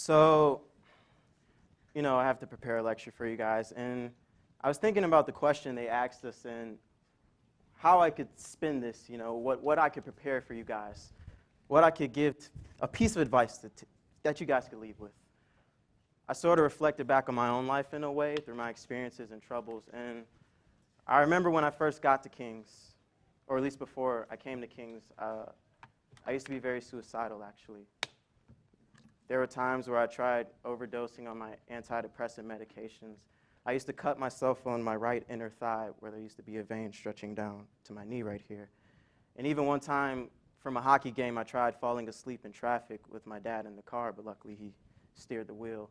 So, I have to prepare a lecture for you guys, and I was thinking about the question they asked us and how I could spin this, what I could prepare for you guys, what I could give, a piece of advice that you guys could leave with. I sort of reflected back on my own life in a way through my experiences and troubles, and I remember when I first got to King's, or at least before I came to King's, I used to be very suicidal, actually. There were times where I tried overdosing on my antidepressant medications. I used to cut myself on my right inner thigh where there used to be a vein stretching down to my knee right here. And even one time from a hockey game, I tried falling asleep in traffic with my dad in the car, but luckily he steered the wheel.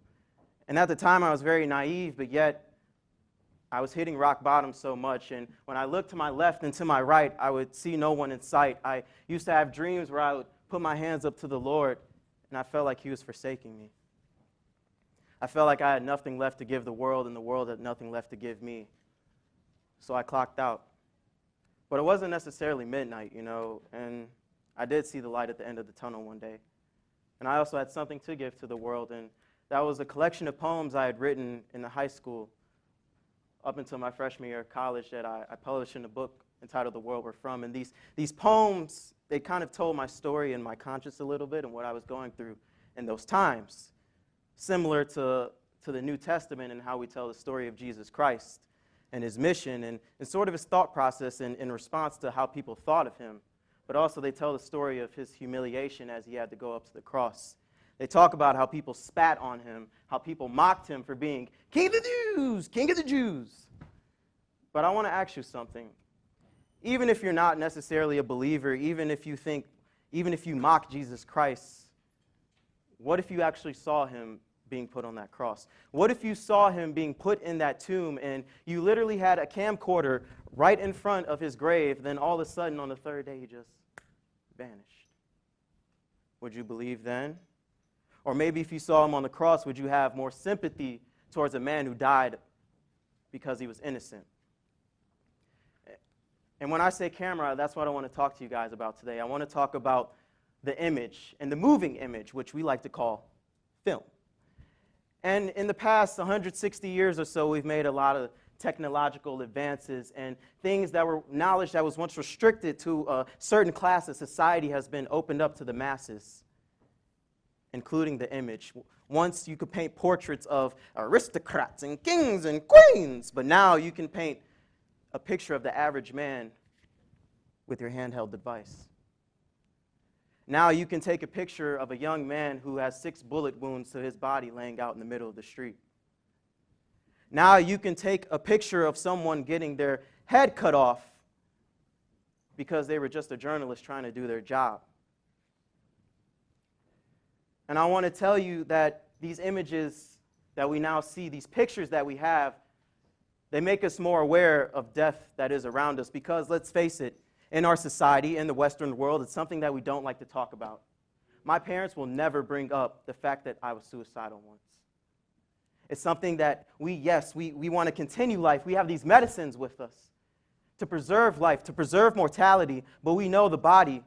And at the time, I was very naive, but yet I was hitting rock bottom so much. And when I looked to my left and to my right, I would see no one in sight. I used to have dreams where I would put my hands up to the Lord, and I felt like he was forsaking me. I felt like I had nothing left to give the world, and the world had nothing left to give me. So I clocked out. But it wasn't necessarily midnight, and I did see the light at the end of the tunnel one day. And I also had something to give to the world, and that was a collection of poems I had written in the high school up until my freshman year of college that I published in a book entitled The World We're From. And these poems, they kind of told my story and my conscience a little bit and what I was going through in those times, similar to the New Testament and how we tell the story of Jesus Christ and his mission and sort of his thought process in response to how people thought of him. But also they tell the story of his humiliation as he had to go up to the cross. They talk about how people spat on him, how people mocked him for being King of the Jews, King of the Jews. But I want to ask you something. Even if you're not necessarily a believer, even if you mock Jesus Christ, what if you actually saw him being put on that cross? What if you saw him being put in that tomb and you literally had a camcorder right in front of his grave, then all of a sudden on the third day he just vanished? Would you believe then? Or maybe if you saw him on the cross, would you have more sympathy towards a man who died because he was innocent? And when I say camera, that's what I want to talk to you guys about today. I want to talk about the image and the moving image, which we like to call film. And in the past 160 years or so, we've made a lot of technological advances, and things that were knowledge that was once restricted to a certain class of society has been opened up to the masses, including the image. Once you could paint portraits of aristocrats and kings and queens, but now you can paint a picture of the average man with your handheld device. Now you can take a picture of a young man who has 6 bullet wounds to his body laying out in the middle of the street. Now you can take a picture of someone getting their head cut off because they were just a journalist trying to do their job. And I want to tell you that these images that we now see, these pictures that we have, they make us more aware of death that is around us because, let's face it, in our society, in the Western world, it's something that we don't like to talk about. My parents will never bring up the fact that I was suicidal once. It's something that we want to continue life. We have these medicines with us to preserve life, to preserve mortality, but we know the body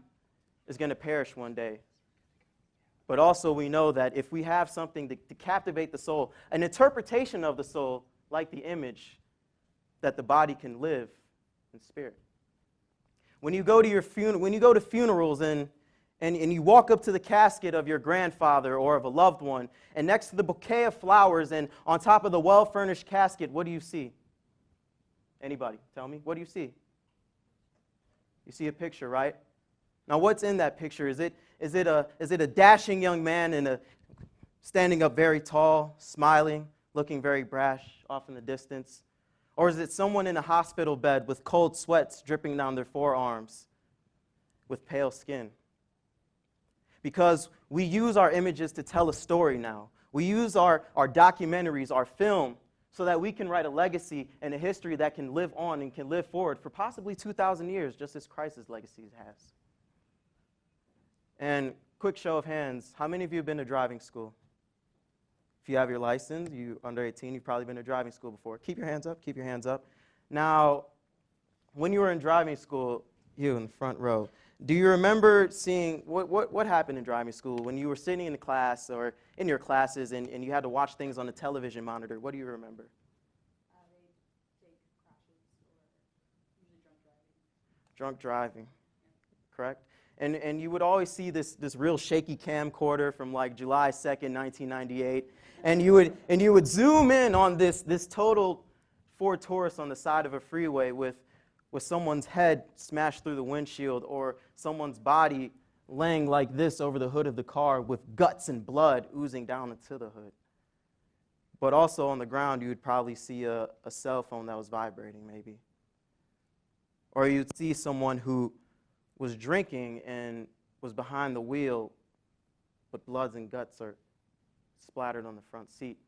is going to perish one day. But also we know that if we have something to captivate the soul, an interpretation of the soul, like the image, that the body can live in spirit. When you go to funerals and you walk up to the casket of your grandfather or of a loved one, and next to the bouquet of flowers and on top of the well-furnished casket, what do you see? Anybody, tell me, what do you see? You see a picture, right? Now, what's in that picture? Is it a dashing young man standing up very tall, smiling, looking very brash off in the distance? Or is it someone in a hospital bed with cold sweats dripping down their forearms with pale skin? Because we use our images to tell a story now. We use our documentaries, our film, so that we can write a legacy and a history that can live on and can live forward for possibly 2,000 years, just as Christ's legacy has. And quick show of hands, how many of you have been to driving school? If you have your license, you're under 18, you've probably been to driving school before. Keep your hands up, keep your hands up. Now, when you were in driving school, You in the front row. Do you remember seeing, what happened in driving school when you were sitting in the class or in your classes and you had to watch things on the television monitor? What do you remember? They take crashes or usually drunk driving. Drunk driving, correct? And you would always see this real shaky camcorder from like July 2nd, 1998, and you would zoom in on this total Ford Taurus on the side of a freeway with someone's head smashed through the windshield or someone's body laying like this over the hood of the car with guts and blood oozing down into the hood. But also on the ground, you would probably see a cell phone that was vibrating maybe. Or you'd see someone who was drinking and was behind the wheel, but bloods and guts are splattered on the front seat.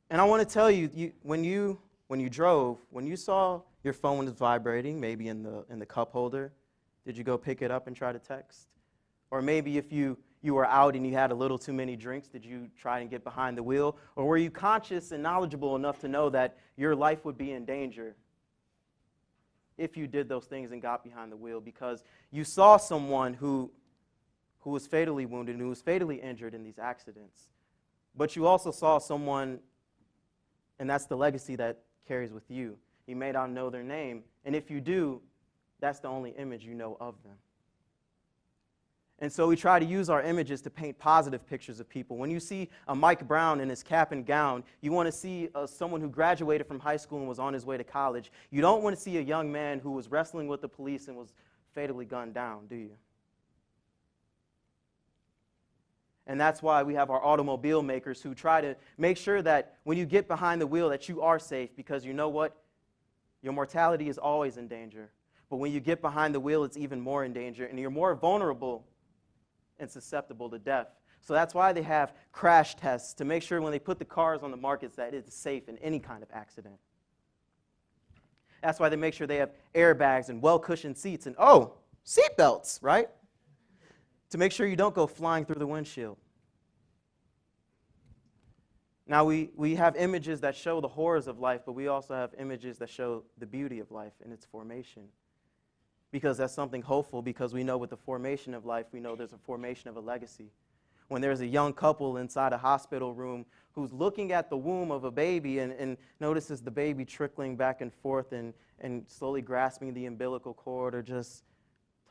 And I want to tell you, when you drove, when you saw your phone was vibrating, maybe in the cup holder, did you go pick it up and try to text? Or maybe if you were out and you had a little too many drinks, did you try and get behind the wheel? Or were you conscious and knowledgeable enough to know that your life would be in danger if you did those things and got behind the wheel because you saw someone who was fatally wounded, who was fatally injured in these accidents? But you also saw someone, and that's the legacy that carries with you. You may not know their name, and if you do, that's the only image you know of them. And so we try to use our images to paint positive pictures of people. When you see a Mike Brown in his cap and gown, you want to see someone who graduated from high school and was on his way to college. You don't want to see a young man who was wrestling with the police and was fatally gunned down, do you? And that's why we have our automobile makers who try to make sure that when you get behind the wheel that you are safe, because you know what? Your mortality is always in danger. But when you get behind the wheel, it's even more in danger, and you're more vulnerable and susceptible to death. So that's why they have crash tests to make sure when they put the cars on the markets that it's safe in any kind of accident. That's why they make sure they have airbags and well-cushioned seats and, seat belts, right? To make sure you don't go flying through the windshield. Now, we have images that show the horrors of life, but we also have images that show the beauty of life and its formation. Because that's something hopeful, because we know with the formation of life, we know there's a formation of a legacy. When there's a young couple inside a hospital room who's looking at the womb of a baby and notices the baby trickling back and forth and slowly grasping the umbilical cord or just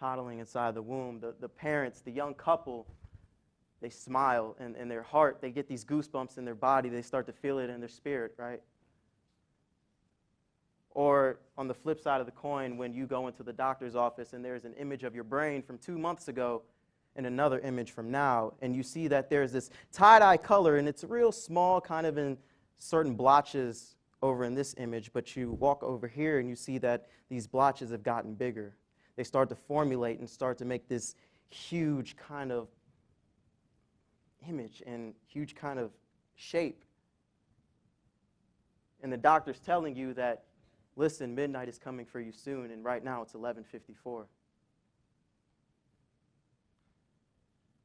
toddling inside the womb, the parents, the young couple, they smile, and in their heart, they get these goosebumps in their body. They start to feel it in their spirit, right? Or on the flip side of the coin, when you go into the doctor's office and there's an image of your brain from 2 months ago and another image from now, and you see that there's this tie-dye color, and it's real small, kind of in certain blotches over in this image, but you walk over here and you see that these blotches have gotten bigger. They start to formulate and start to make this huge kind of image and huge kind of shape. And the doctor's telling you that, listen, midnight is coming for you soon, and right now it's 11:54.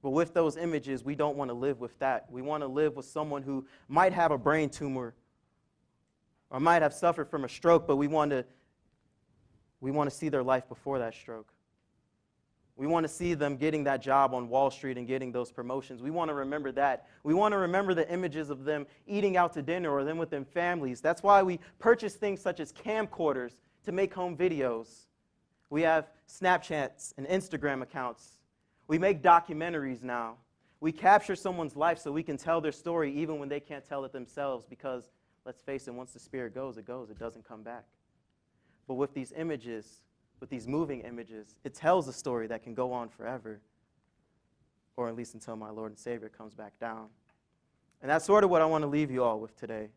But with those images, we don't want to live with that. We want to live with someone who might have a brain tumor or might have suffered from a stroke, but we want to see their life before that stroke. We want to see them getting that job on Wall Street and getting those promotions. We want to remember that. We want to remember the images of them eating out to dinner or them with their families. That's why we purchase things such as camcorders to make home videos. We have Snapchats and Instagram accounts. We make documentaries now. We capture someone's life so we can tell their story even when they can't tell it themselves, because, let's face it, once the spirit goes, it goes. It doesn't come back. But with these images, with these moving images, it tells a story that can go on forever, or at least until my Lord and Savior comes back down. And that's sort of what I want to leave you all with today,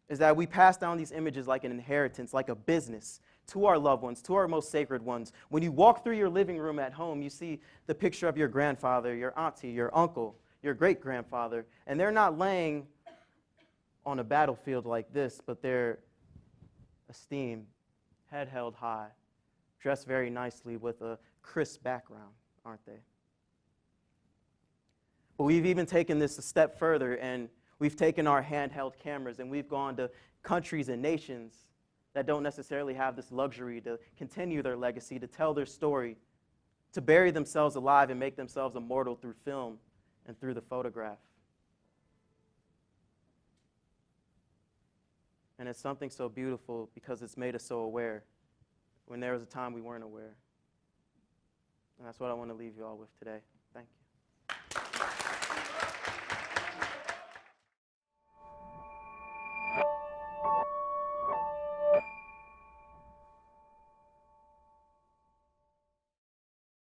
is that we pass down these images like an inheritance, like a business, to our loved ones, to our most sacred ones. When you walk through your living room at home, you see the picture of your grandfather, your auntie, your uncle, your great-grandfather, and they're not laying on a battlefield like this, but they're esteemed, head held high, dressed very nicely with a crisp background, aren't they? But we've even taken this a step further, and we've taken our handheld cameras and we've gone to countries and nations that don't necessarily have this luxury to continue their legacy, to tell their story, to bury themselves alive and make themselves immortal through film and through the photograph. And it's something so beautiful because it's made us so aware when there was a time we weren't aware. And that's what I want to leave you all with today. Thank you.